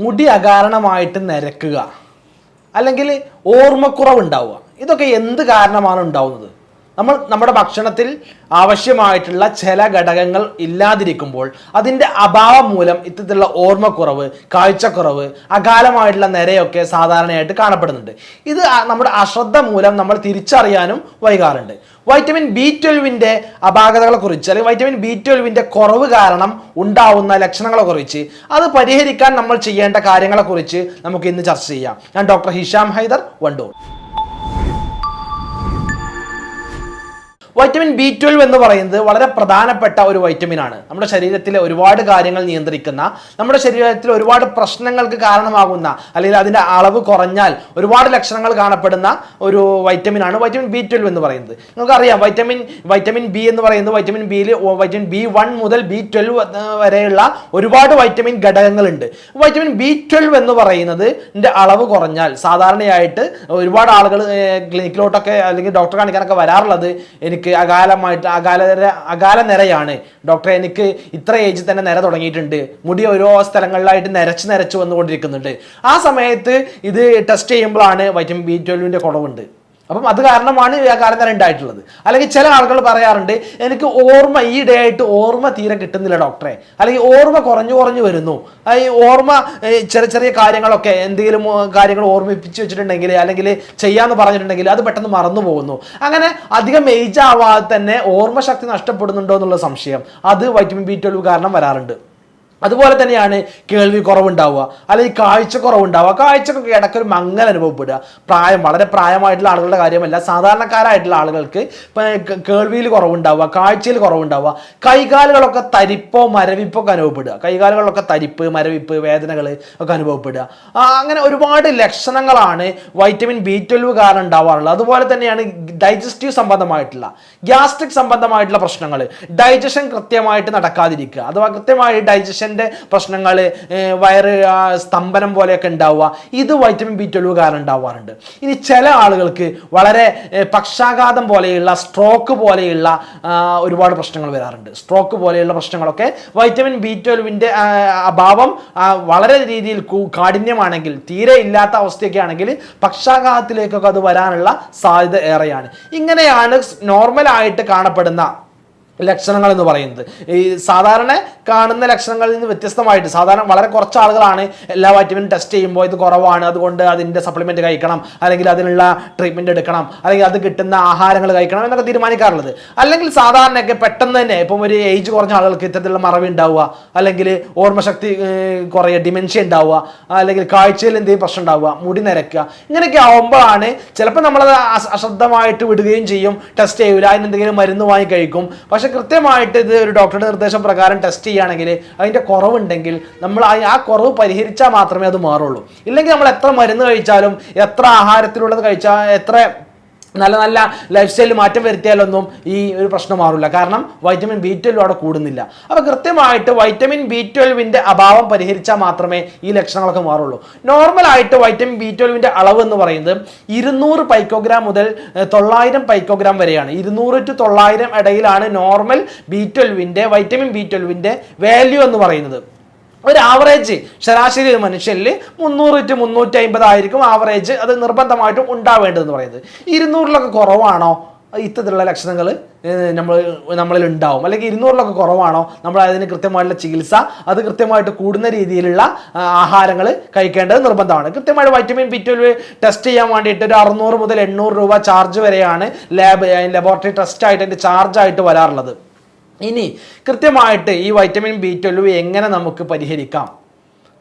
മുടി അകാരണമായിട്ട് നരക്കുക, അല്ലെങ്കിൽ ഓർമ്മക്കുറവുണ്ടാവുക, ഇതൊക്കെ എന്ത് കാരണമാണ് ഉണ്ടാവുന്നത്? നമ്മുടെ ഭക്ഷണത്തിൽ ആവശ്യമായിട്ടുള്ള ചില ഘടകങ്ങൾ ഇല്ലാതിരിക്കുമ്പോൾ അതിൻ്റെ അഭാവം മൂലം ഇത്തരത്തിലുള്ള ഓർമ്മക്കുറവ്, കാഴ്ചക്കുറവ്, അകാലമായിട്ടുള്ള നിരയൊക്കെ സാധാരണയായിട്ട് കാണപ്പെടുന്നുണ്ട്. ഇത് നമ്മുടെ അശ്രദ്ധ മൂലം നമ്മൾ തിരിച്ചറിയാനും വൈകാറുണ്ട്. വൈറ്റമിൻ B12 അപാകതകളെ കുറിച്ച്, അല്ലെങ്കിൽ വൈറ്റമിൻ B12 കുറവ് കാരണം ഉണ്ടാവുന്ന ലക്ഷണങ്ങളെ കുറിച്ച്, അത് പരിഹരിക്കാൻ നമ്മൾ ചെയ്യേണ്ട കാര്യങ്ങളെ കുറിച്ച് നമുക്ക് ഇന്ന് ചർച്ച ചെയ്യാം. ഞാൻ doctor Hisham Haider, Wandoor. Vitamin B12 എന്ന് പറയുന്നത് വളരെ പ്രധാനപ്പെട്ട ഒരു വൈറ്റമിനാണ്. നമ്മുടെ ശരീരത്തിലെ ഒരുപാട് കാര്യങ്ങൾ നിയന്ത്രിക്കുന്ന, നമ്മുടെ ശരീരത്തിൽ ഒരുപാട് പ്രശ്നങ്ങൾക്ക് കാരണമാകുന്ന, അല്ലെങ്കിൽ അതിൻ്റെ അളവ് കുറഞ്ഞാൽ ഒരുപാട് ലക്ഷണങ്ങൾ കാണപ്പെടുന്ന ഒരു വൈറ്റമിനാണ് വൈറ്റമിൻ B12 എന്ന് പറയുന്നത്. നമുക്കറിയാം വൈറ്റമിൻ ബി എന്ന് പറയുന്നത് വൈറ്റമിൻ B1 മുതൽ B12 വരെയുള്ള ഒരുപാട് വൈറ്റമിൻ ഘടകങ്ങളുണ്ട്. വൈറ്റമിൻ B12 എന്ന് പറയുന്നത് അളവ് കുറഞ്ഞാൽ സാധാരണയായിട്ട് ഒരുപാട് ആളുകൾ ക്ലിനിക്കിലോട്ടൊക്കെ അല്ലെങ്കിൽ ഡോക്ടറെ കാണിക്കാനൊക്കെ വരാറുള്ളത്, എനിക്ക് അകാല നിരയാണ് ഡോക്ടറെ, എനിക്ക് ഇത്ര ഏജിൽ തന്നെ നിര തുടങ്ങിയിട്ടുണ്ട്, മുടി ഓരോ സ്ഥലങ്ങളിലായിട്ട് നരച്ച് വന്നുകൊണ്ടിരിക്കുന്നുണ്ട്. ആ സമയത്ത് ഇത് ടെസ്റ്റ് ചെയ്യുമ്പോഴാണ് വൈറ്റമിൻ B12 കുറവുണ്ട്. അപ്പം അത് കാരണമാണ് ആ കാലം തന്നെ ഉണ്ടായിട്ടുള്ളത്. അല്ലെങ്കിൽ ചില ആളുകൾ പറയാറുണ്ട്, എനിക്ക് ഈയിടെയായിട്ട് ഓർമ്മ തീരെ കിട്ടുന്നില്ല ഡോക്ടറെ, അല്ലെങ്കിൽ ഓർമ്മ കുറഞ്ഞു വരുന്നു, ഈ ഓർമ്മ ചെറിയ കാര്യങ്ങളൊക്കെ എന്തെങ്കിലും കാര്യങ്ങൾ ഓർമ്മിപ്പിച്ച് വെച്ചിട്ടുണ്ടെങ്കിൽ അല്ലെങ്കിൽ ചെയ്യാന്ന് പറഞ്ഞിട്ടുണ്ടെങ്കിൽ അത് പെട്ടെന്ന് മറന്നു പോകുന്നു. അങ്ങനെ അധികം ഏജ് ആവാതെ തന്നെ ഓർമ്മശക്തി നഷ്ടപ്പെടുന്നുണ്ടോ എന്നുള്ള സംശയം അത് വൈറ്റമിൻ B12 കാരണം വരാറുണ്ട്. അതുപോലെ തന്നെയാണ് കേൾവി കുറവുണ്ടാവുക, അല്ലെങ്കിൽ കാഴ്ചക്കുറവുണ്ടാവുക. കാഴ്ചക്കൊക്കെ ഇടയ്ക്കൊരു മങ്ങൽ അനുഭവപ്പെടുക. വളരെ പ്രായമായിട്ടുള്ള ആളുകളുടെ കാര്യമല്ല, സാധാരണക്കാരായിട്ടുള്ള ആളുകൾക്ക് കേൾവിയിൽ കുറവുണ്ടാവുക, കാഴ്ചയിൽ കുറവുണ്ടാവുക. കൈകാലുകളൊക്കെ തരിപ്പോ മരവിപ്പോ ഒക്കെ അനുഭവപ്പെടുക. കൈകാലുകളിലൊക്കെ തരിപ്പ്, മരവിപ്പ്, വേദനകൾ ഒക്കെ അനുഭവപ്പെടുക. അങ്ങനെ ഒരുപാട് ലക്ഷണങ്ങളാണ് വൈറ്റമിൻ B12 കാരണം ഉണ്ടാവാറുള്ളത്. അതുപോലെ തന്നെയാണ് ഡൈജസ്റ്റീവ് സംബന്ധമായിട്ടുള്ള, ഗ്യാസ്ട്രിക് സംബന്ധമായിട്ടുള്ള പ്രശ്നങ്ങൾ, ഡൈജഷൻ കൃത്യമായിട്ട് നടക്കാതിരിക്കുക, അഥവാ കൃത്യമായി ഡൈജഷൻ പ്രശ്നങ്ങൾ, വയറ് സ്തംഭനം പോലെയൊക്കെ ഉണ്ടാവുക, ഇത് വൈറ്റമിൻ B12 കാരണം ഉണ്ടാവാറുണ്ട്. ഇനി ചില ആളുകൾക്ക് വളരെ പക്ഷാഘാതം പോലെയുള്ള, സ്ട്രോക്ക് പോലെയുള്ള ഒരുപാട് പ്രശ്നങ്ങൾ വരാറുണ്ട്. സ്ട്രോക്ക് പോലെയുള്ള പ്രശ്നങ്ങളൊക്കെ വൈറ്റമിൻ B12 അഭാവം വളരെ രീതിയിൽ കാഠിന്യമാണെങ്കിൽ, തീരെ ഇല്ലാത്ത അവസ്ഥയൊക്കെ ആണെങ്കിൽ പക്ഷാഘാതത്തിലേക്കൊക്കെ അത് വരാനുള്ള സാധ്യത ഏറെയാണ്. ഇങ്ങനെയാണ് നോർമലായിട്ട് കാണപ്പെടുന്ന ലക്ഷണങ്ങൾ എന്ന് പറയുന്നത്. ഈ സാധാരണ കാണുന്ന ലക്ഷണങ്ങളിൽ നിന്ന് വ്യത്യസ്തമായിട്ട്, സാധാരണ വളരെ കുറച്ച് ആളുകളാണ് എല്ലാ വൈറ്റമിനും ടെസ്റ്റ് ചെയ്യുമ്പോൾ ഇത് കുറവാണ്, അതുകൊണ്ട് അതിൻ്റെ സപ്ലിമെന്റ് കഴിക്കണം, അല്ലെങ്കിൽ അതിനുള്ള ട്രീറ്റ്മെന്റ് എടുക്കണം, അല്ലെങ്കിൽ അത് കിട്ടുന്ന ആഹാരങ്ങൾ കഴിക്കണം എന്നൊക്കെ തീരുമാനിക്കാറുള്ളത്. അല്ലെങ്കിൽ സാധാരണയൊക്കെ പെട്ടെന്ന് തന്നെ ഇപ്പം ഒരു ഏജ് കുറഞ്ഞ ആളുകൾക്ക് ഇത്തരത്തിലുള്ള മറവി ഉണ്ടാവുക, അല്ലെങ്കിൽ ഓർമ്മശക്തി കുറയുക, ഡിമെൻഷ്യ ഉണ്ടാവുക, അല്ലെങ്കിൽ കാഴ്ചയിൽ എന്തെങ്കിലും പ്രശ്നം ഉണ്ടാവുക, മുടി നരക്കുക, ഇങ്ങനെയൊക്കെ ആവുമ്പോഴാണ് ചിലപ്പോൾ നമ്മളത് അശ്രദ്ധമായിട്ട് വിടുകയും ചെയ്യും, ടെസ്റ്റ് ചെയ്യൂല, അതിനെന്തെങ്കിലും മരുന്ന് വാങ്ങി കഴിക്കും. പക്ഷെ കൃത്യമായിട്ട് ഇത് ഒരു ഡോക്ടറുടെ നിർദ്ദേശം പ്രകാരം ടെസ്റ്റ് ചെയ്യുകയാണെങ്കിൽ അതിൻ്റെ കുറവുണ്ടെങ്കിൽ നമ്മൾ ആ കുറവ് പരിഹരിച്ചാൽ മാത്രമേ അത് മാറുള്ളൂ. ഇല്ലെങ്കിൽ നമ്മൾ എത്ര മരുന്ന് കഴിച്ചാലും, എത്ര ആഹാരത്തിലുള്ളത് കഴിച്ചാൽ, എത്ര നല്ല ലൈഫ് സ്റ്റൈലിൽ മാറ്റം വരുത്തിയാലൊന്നും ഈ ഒരു പ്രശ്നം മാറില്ല. കാരണം വൈറ്റമിൻ B12 അവിടെ കൂടുന്നില്ല. അപ്പോൾ കൃത്യമായിട്ട് വൈറ്റമിൻ B12 അഭാവം പരിഹരിച്ചാൽ മാത്രമേ ഈ ലക്ഷണങ്ങളൊക്കെ മാറുള്ളൂ. നോർമലായിട്ട് വൈറ്റമിൻ B12 അളവ് എന്ന് പറയുന്നത് 200 പൈക്കോഗ്രാം മുതൽ 900 പൈക്കോഗ്രാം വരെയാണ്. 200 to 900 ഇടയിലാണ് നോർമൽ വൈറ്റമിൻ B12 വാല്യൂ എന്ന് പറയുന്നത്. ഒരു ആവറേജ് ശരാശരി മനുഷ്യരിൽ 300 to 350 ആയിരിക്കും ആവറേജ്. അത് നിർബന്ധമായിട്ടും ഉണ്ടാവേണ്ടതെന്ന് പറയുന്നത്. 200 കുറവാണോ ഇത്തരത്തിലുള്ള ലക്ഷണങ്ങൾ നമ്മളിൽ ഉണ്ടാവും, അല്ലെങ്കിൽ 200 കുറവാണോ നമ്മൾ അതിന് കൃത്യമായിട്ടുള്ള ചികിത്സ, അത് കൃത്യമായിട്ട് കൂടുന്ന രീതിയിലുള്ള ആഹാരങ്ങൾ കഴിക്കേണ്ടത് നിർബന്ധമാണ്. കൃത്യമായിട്ട് വൈറ്റമിൻ B12 ടെസ്റ്റ് ചെയ്യാൻ വേണ്ടിയിട്ട് ഒരു 600 മുതൽ 800 രൂപ ചാർജ് വരെയാണ് ലബോറട്ടറി ടെസ്റ്റ് ആയിട്ട് അതിൻ്റെ ചാർജ് ആയിട്ട് വരാറുള്ളത്. ഇനി കൃത്യമായിട്ട് ഈ വൈറ്റമിൻ B12 എങ്ങനെ നമുക്ക് പരിഹരിക്കാം,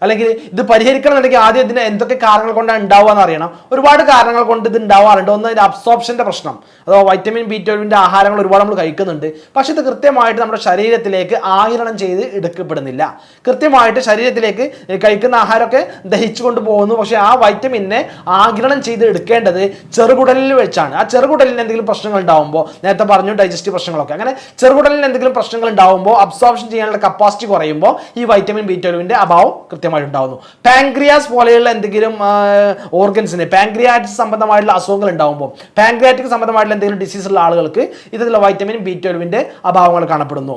അല്ലെങ്കിൽ ഇത് പരിഹരിക്കണമെന്നുണ്ടെങ്കിൽ ആദ്യം ഇതിന് എന്തൊക്കെ കാരണങ്ങൾ കൊണ്ടാണ് ഉണ്ടാവുക എന്ന് അറിയണം. ഒരുപാട് കാരണങ്ങൾ കൊണ്ട് ഇത് ഉണ്ടാവാറുണ്ട്. ഒന്ന്, ഇതിൻ്റെ അബ്സോർപ്ഷൻ്റെ പ്രശ്നം, അഥവാ വൈറ്റമിൻ B12 ആഹാരങ്ങൾ ഒരുപാട് നമ്മൾ കഴിക്കുന്നുണ്ട്, പക്ഷെ ഇത് കൃത്യമായിട്ട് നമ്മുടെ ശരീരത്തിലേക്ക് ആഗിരണം ചെയ്ത് എടുക്കപ്പെടുന്നില്ല. കൃത്യമായിട്ട് ശരീരത്തിലേക്ക് കഴിക്കുന്ന ആഹാരമൊക്കെ ദഹിച്ചു കൊണ്ട് പോകുന്നു, പക്ഷെ ആ വൈറ്റമിനെ ആഗിരണം ചെയ്ത് എടുക്കേണ്ടത് ചെറുകുടലിൽ വെച്ചാണ്. ആ ചെറുകുടലിന് എന്തെങ്കിലും പ്രശ്നങ്ങൾ ഉണ്ടാകുമ്പോൾ, നേരത്തെ പറഞ്ഞു ഡൈജസ്റ്റീവ് പ്രശ്നങ്ങളൊക്കെ, അങ്ങനെ ചെറുകുടലിന് എന്തെങ്കിലും പ്രശ്നങ്ങൾ ഉണ്ടാകുമ്പോൾ, അബ്സോർപ്ഷൻ ചെയ്യാനുള്ള കപ്പാസിറ്റി കുറയുമ്പോൾ ഈ വൈറ്റമിൻ B12 അഭാവം ഉണ്ടാവുന്നു. പാൻക്രിയാസ് പോലെയുള്ള എന്തെങ്കിലും ഓർഗൻസിന്, പാൻക്രിയാറ്റിസ് സംബന്ധമായിട്ടുള്ള അസുഖങ്ങൾ ഉണ്ടാകുമ്പോൾ, പാൻക്രിയാറ്റിക് സംബന്ധമായിട്ടുള്ള എന്തെങ്കിലും ഡിസീസ് ഉള്ള ആളുകൾക്ക് ഇതിലുള്ള വൈറ്റമിൻ B12 അഭാവങ്ങൾ കാണപ്പെടുന്നു.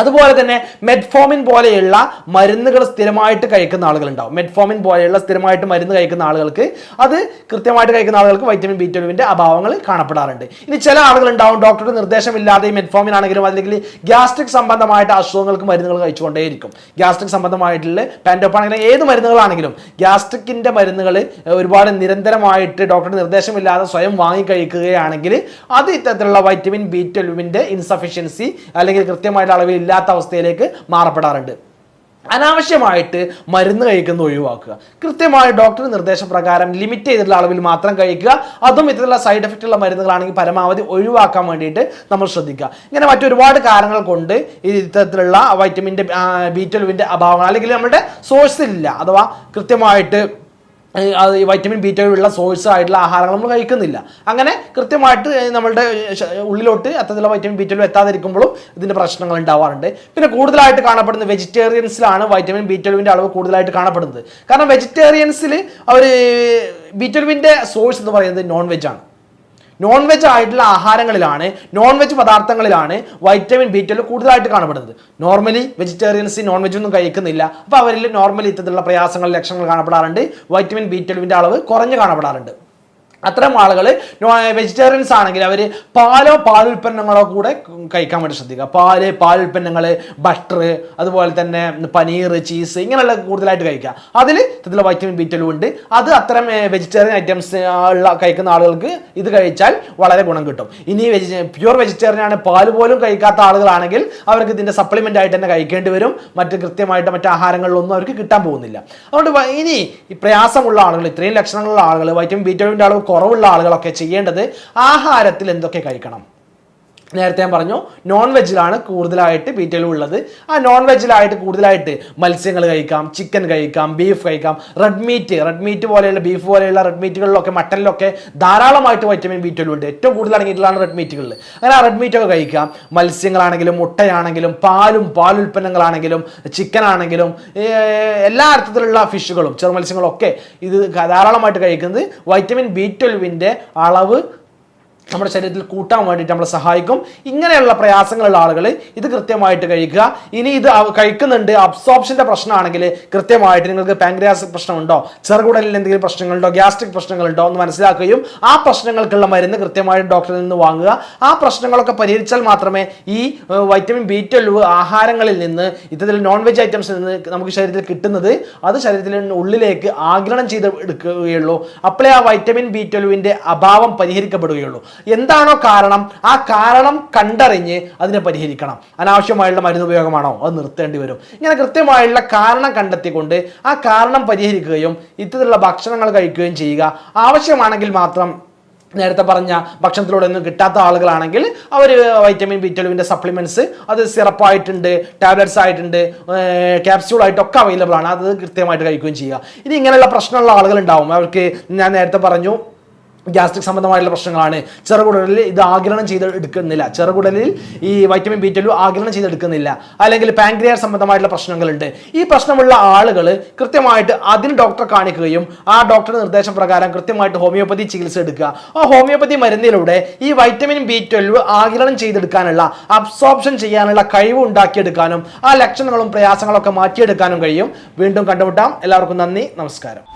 അതുപോലെ തന്നെ മെറ്റ്ഫോമിൻ പോലെയുള്ള മരുന്നുകൾ സ്ഥിരമായിട്ട് കഴിക്കുന്ന ആളുകളുണ്ടാവും. മെറ്റ്ഫോമിൻ പോലെയുള്ള സ്ഥിരമായിട്ട് മരുന്ന് കഴിക്കുന്ന ആളുകൾക്ക്, അത് കൃത്യമായിട്ട് കഴിക്കുന്ന ആളുകൾക്ക് വൈറ്റമിൻ B12 അഭാവങ്ങൾ കാണപ്പെടാറുണ്ട്. ഇനി ചില ആളുകളുണ്ടാവും ഡോക്ടറുടെ നിർദ്ദേശമില്ലാതെ മെറ്റ്ഫോമിൻ ആണെങ്കിലും അല്ലെങ്കിൽ ഗ്യാസ്ട്രിക് സംബന്ധമായിട്ട് അസുഖങ്ങൾക്ക് മരുന്നുകൾ കഴിച്ചുകൊണ്ടേയിരിക്കും. ഗ്യാസ്ട്രിക് സംബന്ധമായിട്ടുള്ള പാൻറ്റോപ്പ് ആണെങ്കിലും ഏത് മരുന്നുകളാണെങ്കിലും ഗ്യാസ്ട്രിക്കിൻ്റെ മരുന്നുകൾ ഒരുപാട് നിരന്തരമായിട്ട് ഡോക്ടറുടെ നിർദ്ദേശമില്ലാതെ സ്വയം വാങ്ങി കഴിക്കുകയാണെങ്കിൽ അത് ഇത്തരത്തിലുള്ള വൈറ്റമിൻ B12 ഇൻസഫിഷ്യൻസി അല്ലെങ്കിൽ കൃത്യമായിട്ട് അളവിൽ ഇല്ലാത്ത അവസ്ഥയിലേക്ക് മാറപ്പെടാറുണ്ട്. അനാവശ്യമായിട്ട് മരുന്ന് കഴിക്കുന്നത് ഒഴിവാക്കുക. കൃത്യമായി ഡോക്ടറുടെ നിർദ്ദേശപ്രകാരം ലിമിറ്റ് ചെയ്തിട്ടുള്ള അളവിൽ മാത്രം കഴിക്കുക. അതും ഇത്തരത്തിലുള്ള സൈഡ് എഫക്റ്റ് ഉള്ള മരുന്നുകളാണെങ്കിൽ പരമാവധി ഒഴിവാക്കാൻ വേണ്ടിയിട്ട് നമ്മൾ ശ്രദ്ധിക്കുക. ഇങ്ങനെ മറ്റൊരുപാട് കാരണങ്ങൾ കൊണ്ട് ഇത്തരത്തിലുള്ള വൈറ്റമിൻ്റെ B12 അഭാവങ്ങൾ അല്ലെങ്കിൽ നമ്മുടെ സോഴ്സിലില്ല, അഥവാ കൃത്യമായിട്ട് വൈറ്റമിൻ B12 സോഴ്സ് ആയിട്ടുള്ള ആഹാരങ്ങൾ നമ്മൾ കഴിക്കുന്നില്ല. അങ്ങനെ കൃത്യമായിട്ട് നമ്മളുടെ ഉള്ളിലോട്ട് അത്തരത്തിലുള്ള വൈറ്റമിൻ B12 എത്താതിരിക്കുമ്പോഴും ഇതിൻ്റെ പ്രശ്നങ്ങൾ ഉണ്ടാവാറുണ്ട്. പിന്നെ കൂടുതലായിട്ട് കാണപ്പെടുന്നത് വെജിറ്റേറിയൻസിലാണ് വൈറ്റമിൻ B12 അളവ് കൂടുതലായിട്ട് കാണപ്പെടുന്നത്. കാരണം വെജിറ്റേറിയൻസിൽ അവർ B12 സോഴ്സ് എന്ന് പറയുന്നത് നോൺ വെജ് ആണ്. നോൺ വെജ് ആയിട്ടുള്ള ആഹാരങ്ങളിലാണ്, നോൺ വെജ് പദാർത്ഥങ്ങളിലാണ് വൈറ്റമിൻ B12 കൂടുതലായിട്ട് കാണപ്പെടുന്നത്. നോർമലി വെജിറ്റേറിയൻസ് നോൺ വെജ് ഒന്നും കഴിക്കുന്നില്ല. അപ്പോൾ അവരിൽ നോർമലി ഇത്തരത്തിലുള്ള പ്രയാസങ്ങൾ, ലക്ഷണങ്ങൾ കാണപ്പെടാറുണ്ട്. വൈറ്റമിൻ B12 അളവ് കുറഞ്ഞ് കാണപ്പെടാറുണ്ട്. അത്തരം ആളുകൾ വെജിറ്റേറിയൻസ് ആണെങ്കിൽ അവർ പാലോ പാലുൽപ്പന്നങ്ങളോ കൂടെ കഴിക്കാൻ വേണ്ടി ശ്രദ്ധിക്കുക. പാല്, പാലുൽപ്പന്നങ്ങൾ, ബട്ടർ, അതുപോലെ തന്നെ പനീർ, ചീസ് ഇങ്ങനെയുള്ള കൂടുതലായിട്ട് കഴിക്കുക. അതിൽ ഇതിൽ വൈറ്റമിൻ B12 ഉണ്ട്. അത് അത്തരം വെജിറ്റേറിയൻ ഐറ്റംസ് കഴിക്കുന്ന ആളുകൾക്ക് ഇത് കഴിച്ചാൽ വളരെ ഗുണം കിട്ടും. ഇനി പ്യൂർ വെജിറ്റേറിയൻ ആണ്, പാല് പോലും കഴിക്കാത്ത ആളുകളാണെങ്കിൽ അവർക്ക് ഇതിൻ്റെ സപ്ലിമെൻ്റ് ആയിട്ട് തന്നെ കഴിക്കേണ്ടി വരും. കൃത്യമായിട്ട് മറ്റ് ആഹാരങ്ങളിലൊന്നും അവർക്ക് കിട്ടാൻ പോകുന്നില്ല. അതുകൊണ്ട് ഇനി ഈ പ്രയാസമുള്ള ആളുകൾ, ഇത്രയും ലക്ഷണങ്ങളുള്ള ആളുകൾ, വൈറ്റമിൻ B12 അളവ് കുറവുള്ള ആളുകളൊക്കെ ചെയ്യേണ്ടത് ആഹാരത്തിൽ എന്തൊക്കെ കഴിക്കണം. നേരത്തെ ഞാൻ പറഞ്ഞു നോൺ വെജിലാണ് കൂടുതലായിട്ട് B12 ഉള്ളത്. ആ നോൺ വെജിലായിട്ട് കൂടുതലായിട്ട് മത്സ്യങ്ങൾ കഴിക്കാം, ചിക്കൻ കഴിക്കാം, ബീഫ് കഴിക്കാം, റെഡ് മീറ്റ് പോലെയുള്ള ബീഫ് പോലെയുള്ള റെഡ് മീറ്റുകളിലൊക്കെ, മട്ടനിലൊക്കെ ധാരാളമായിട്ട് വൈറ്റമിൻ B12 ഉണ്ട്. ഏറ്റവും കൂടുതൽ അടങ്ങിയിട്ടുള്ളതാണ് റെഡ് മീറ്റുകളിൽ. അങ്ങനെ ആ റെഡ് മീറ്റൊക്കെ കഴിക്കാം. മത്സ്യങ്ങളാണെങ്കിലും മുട്ടയാണെങ്കിലും പാലുൽപ്പന്നങ്ങളാണെങ്കിലും ചിക്കൻ ആണെങ്കിലും എല്ലാ അർത്ഥത്തിലുള്ള ഫിഷുകളും ചെറുമത്സ്യങ്ങളും ഒക്കെ ഇത് ധാരാളമായിട്ട് കഴിക്കുന്നത് വൈറ്റമിൻ B12 അളവ് നമ്മുടെ ശരീരത്തിൽ കൂട്ടാൻ വേണ്ടിയിട്ട് നമ്മളെ സഹായിക്കും. ഇങ്ങനെയുള്ള പ്രയാസങ്ങളുള്ള ആളുകൾ ഇത് കൃത്യമായിട്ട് കഴിക്കുക. ഇനി ഇത് കഴിക്കുന്നുണ്ട്, അബ്സോർപ്ഷൻ്റെ പ്രശ്നമാണെങ്കിൽ കൃത്യമായിട്ട് നിങ്ങൾക്ക് പാൻക്രിയാസ് പ്രശ്നമുണ്ടോ, ചെറുകുടലിൽ എന്തെങ്കിലും പ്രശ്നങ്ങളുണ്ടോ, ഗ്യാസ്ട്രിക് പ്രശ്നങ്ങളുണ്ടോ എന്ന് മനസ്സിലാക്കുകയും ആ പ്രശ്നങ്ങൾക്കുള്ള മരുന്ന് കൃത്യമായിട്ട് ഡോക്ടറിൽ നിന്ന് വാങ്ങുക. ആ പ്രശ്നങ്ങളൊക്കെ പരിഹരിച്ചാൽ മാത്രമേ ഈ വൈറ്റമിൻ B12 ആഹാരങ്ങളിൽ നിന്ന്, ഇത്തരത്തിൽ നോൺ വെജ് ഐറ്റംസിൽ നിന്ന് നമുക്ക് ശരീരത്തിൽ കിട്ടുന്നത് അത് ശരീരത്തിൽ ഉള്ളിലേക്ക് ആഗിരണം ചെയ്ത് എടുക്കുകയുള്ളൂ. അപ്പോഴേ ആ വൈറ്റമിൻ B12 അഭാവം പരിഹരിക്കപ്പെടുകയുള്ളൂ. എന്താണോ കാരണം, ആ കാരണം കണ്ടറിഞ്ഞ് അതിനെ പരിഹരിക്കണം. അനാവശ്യമായുള്ള മരുന്ന് ഉപയോഗമാണോ, അത് നിർത്തേണ്ടി വരും. ഇങ്ങനെ കൃത്യമായുള്ള കാരണം കണ്ടെത്തിക്കൊണ്ട് ആ കാരണം പരിഹരിക്കുകയും ഇത്തരത്തിലുള്ള ഭക്ഷണങ്ങൾ കഴിക്കുകയും ചെയ്യുക. ആവശ്യമാണെങ്കിൽ മാത്രം നേരത്തെ പറഞ്ഞ ഭക്ഷണത്തിലൂടെ ഒന്നും കിട്ടാത്ത ആളുകളാണെങ്കിൽ അവർ വൈറ്റമിൻ B12 സപ്ലിമെന്റ്സ് അത് സിറപ്പായിട്ടുണ്ട്, ടാബ്ലറ്റ്സ് ആയിട്ടുണ്ട്, ക്യാപ്സ്യൂൾ ആയിട്ടൊക്കെ അവൈലബിൾ ആണ്. അത് കൃത്യമായിട്ട് കഴിക്കുകയും ചെയ്യുക. ഇനി ഇങ്ങനെയുള്ള പ്രശ്നമുള്ള ആളുകളുണ്ടാവും. അവർക്ക് ഞാൻ നേരത്തെ പറഞ്ഞു ഗ്യാസ്ട്രിക് സംബന്ധമായിട്ടുള്ള പ്രശ്നങ്ങളാണ്. ചെറുകുടലിൽ ഇത് ആഗിരണം ചെയ്തെടുക്കുന്നില്ല, ചെറുകുടലിൽ ഈ വൈറ്റമിൻ B12 ആഗിരണം ചെയ്തെടുക്കുന്നില്ല. അല്ലെങ്കിൽ പാൻക്രിയാസ് സംബന്ധമായിട്ടുള്ള പ്രശ്നങ്ങളുണ്ട്. ഈ പ്രശ്നമുള്ള ആളുകൾ കൃത്യമായിട്ട് അതിന് ഡോക്ടറെ കാണിക്കുകയും ആ ഡോക്ടറുടെ നിർദ്ദേശപ്രകാരം കൃത്യമായിട്ട് ഹോമിയോപ്പതി ചികിത്സ എടുക്കുക. ആ ഹോമിയോപ്പതി മരുന്നിലൂടെ ഈ വൈറ്റമിൻ B12 ആഗിരണം ചെയ്തെടുക്കാനുള്ള, അബ്സോർപ്ഷൻ ചെയ്യാനുള്ള കഴിവ് ഉണ്ടാക്കിയെടുക്കാനും ആ ലക്ഷണങ്ങളും പ്രയാസങ്ങളൊക്കെ മാറ്റിയെടുക്കാനും കഴിയും. വീണ്ടും കണ്ടുമുട്ടാം. എല്ലാവർക്കും നന്ദി, നമസ്കാരം.